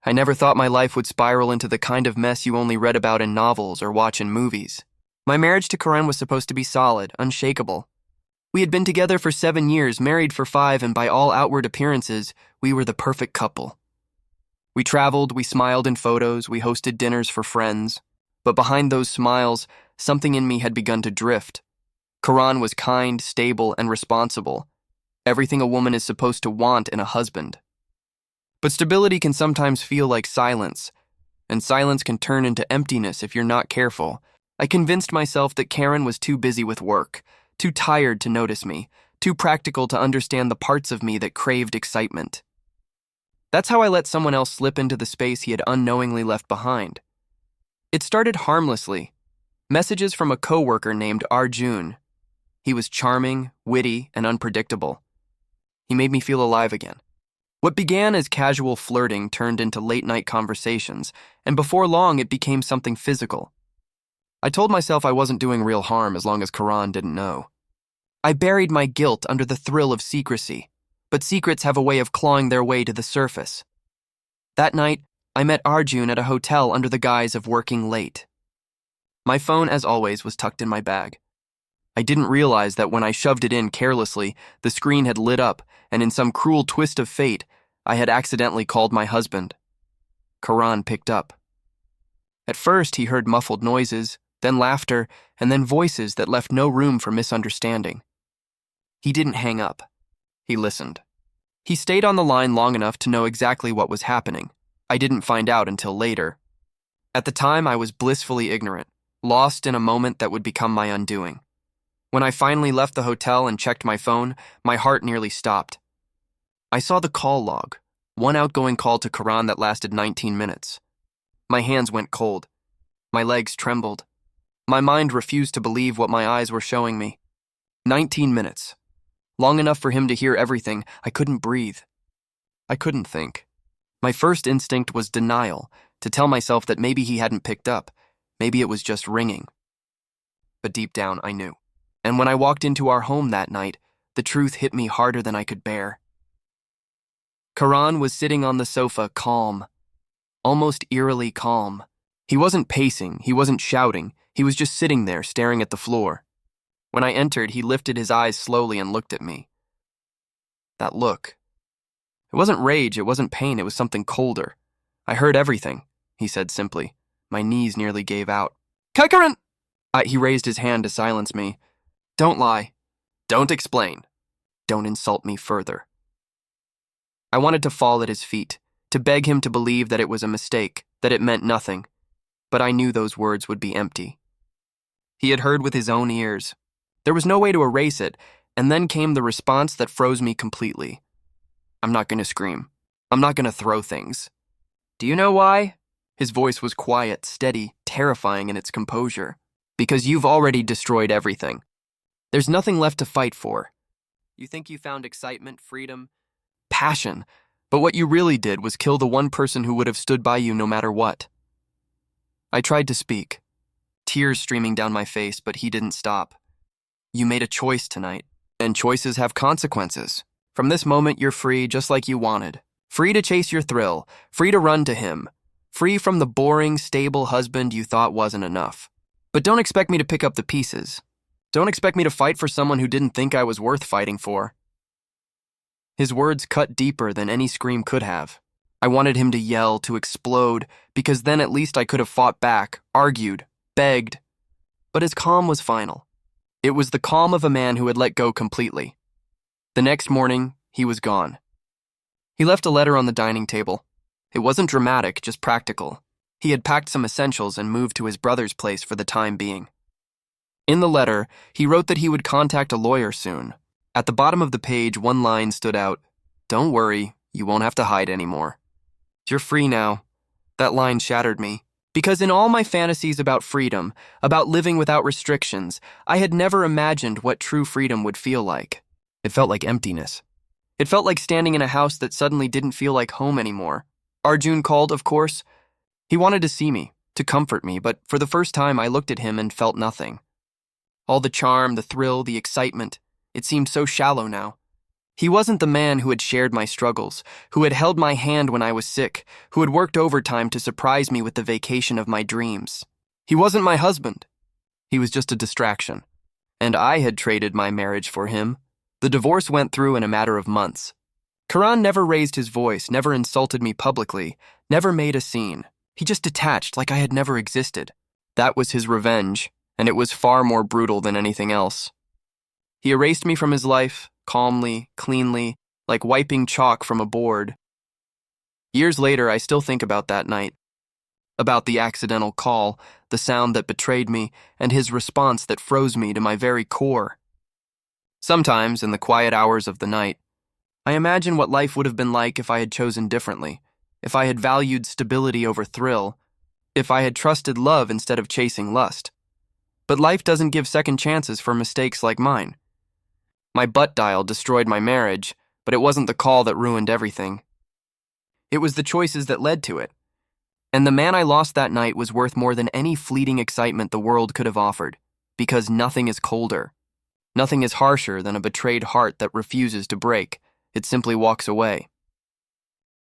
I never thought my life would spiral into the kind of mess you only read about in novels or watch in movies. My marriage to Karan was supposed to be solid, unshakable. We had been together for 7 years, married for 5, and by all outward appearances, we were the perfect couple. We traveled, we smiled in photos, we hosted dinners for friends. But behind those smiles, something in me had begun to drift. Karan was kind, stable, and responsible. Everything a woman is supposed to want in a husband. But stability can sometimes feel like silence, and silence can turn into emptiness if you're not careful. I convinced myself that Karan was too busy with work, too tired to notice me, too practical to understand the parts of me that craved excitement. That's how I let someone else slip into the space he had unknowingly left behind. It started harmlessly. Messages from a coworker named Arjun. He was charming, witty, and unpredictable. He made me feel alive again. What began as casual flirting turned into late-night conversations, and before long it became something physical. I told myself I wasn't doing real harm as long as Karan didn't know. I buried my guilt under the thrill of secrecy, but secrets have a way of clawing their way to the surface. That night, I met Arjun at a hotel under the guise of working late. My phone, as always, was tucked in my bag. I didn't realize that when I shoved it in carelessly, the screen had lit up, and in some cruel twist of fate, I had accidentally called my husband. Karan picked up. At first, he heard muffled noises, then laughter, and then voices that left no room for misunderstanding. He didn't hang up. He listened. He stayed on the line long enough to know exactly what was happening. I didn't find out until later. At the time, I was blissfully ignorant, lost in a moment that would become my undoing. When I finally left the hotel and checked my phone, my heart nearly stopped. I saw the call log, one outgoing call to Karan that lasted 19 minutes. My hands went cold. My legs trembled. My mind refused to believe what my eyes were showing me. 19 minutes. Long enough for him to hear everything. I couldn't breathe. I couldn't think. My first instinct was denial, to tell myself that maybe he hadn't picked up. Maybe it was just ringing. But deep down, I knew. And when I walked into our home that night, the truth hit me harder than I could bear. Karan was sitting on the sofa, calm. Almost eerily calm. He wasn't pacing, he wasn't shouting, he was just sitting there, staring at the floor. When I entered, he lifted his eyes slowly and looked at me. That look. It wasn't rage, it wasn't pain, it was something colder. I heard everything, he said simply. My knees nearly gave out. Karan! He raised his hand to silence me. Don't lie. Don't explain. Don't insult me further. I wanted to fall at his feet, to beg him to believe that it was a mistake, that it meant nothing. But I knew those words would be empty. He had heard with his own ears. There was no way to erase it, and then came the response that froze me completely. I'm not going to scream. I'm not going to throw things. Do you know why? His voice was quiet, steady, terrifying in its composure. Because you've already destroyed everything. There's nothing left to fight for. You think you found excitement, freedom, passion, but what you really did was kill the one person who would have stood by you no matter what. I tried to speak, tears streaming down my face, but he didn't stop. You made a choice tonight, and choices have consequences. From this moment, you're free just like you wanted. Free to chase your thrill, free to run to him, free from the boring, stable husband you thought wasn't enough. But don't expect me to pick up the pieces. Don't expect me to fight for someone who didn't think I was worth fighting for. His words cut deeper than any scream could have. I wanted him to yell, to explode, because then at least I could have fought back, argued, begged. But his calm was final. It was the calm of a man who had let go completely. The next morning, he was gone. He left a letter on the dining table. It wasn't dramatic, just practical. He had packed some essentials and moved to his brother's place for the time being. In the letter, he wrote that he would contact a lawyer soon. At the bottom of the page, one line stood out. Don't worry, you won't have to hide anymore. You're free now. That line shattered me. Because in all my fantasies about freedom, about living without restrictions, I had never imagined what true freedom would feel like. It felt like emptiness. It felt like standing in a house that suddenly didn't feel like home anymore. Arjun called, of course. He wanted to see me, to comfort me, but for the first time I looked at him and felt nothing. All the charm, the thrill, the excitement, it seemed so shallow now. He wasn't the man who had shared my struggles, who had held my hand when I was sick, who had worked overtime to surprise me with the vacation of my dreams. He wasn't my husband. He was just a distraction. And I had traded my marriage for him. The divorce went through in a matter of months. Karan never raised his voice, never insulted me publicly, never made a scene. He just detached like I had never existed. That was his revenge, and it was far more brutal than anything else. He erased me from his life, calmly, cleanly, like wiping chalk from a board. Years later, I still think about that night, about the accidental call, the sound that betrayed me, and his response that froze me to my very core. Sometimes, in the quiet hours of the night, I imagine what life would have been like if I had chosen differently, if I had valued stability over thrill, if I had trusted love instead of chasing lust. But life doesn't give second chances for mistakes like mine. My butt dial destroyed my marriage, but it wasn't the call that ruined everything. It was the choices that led to it. And the man I lost that night was worth more than any fleeting excitement the world could have offered, because nothing is colder. Nothing is harsher than a betrayed heart that refuses to break. It simply walks away.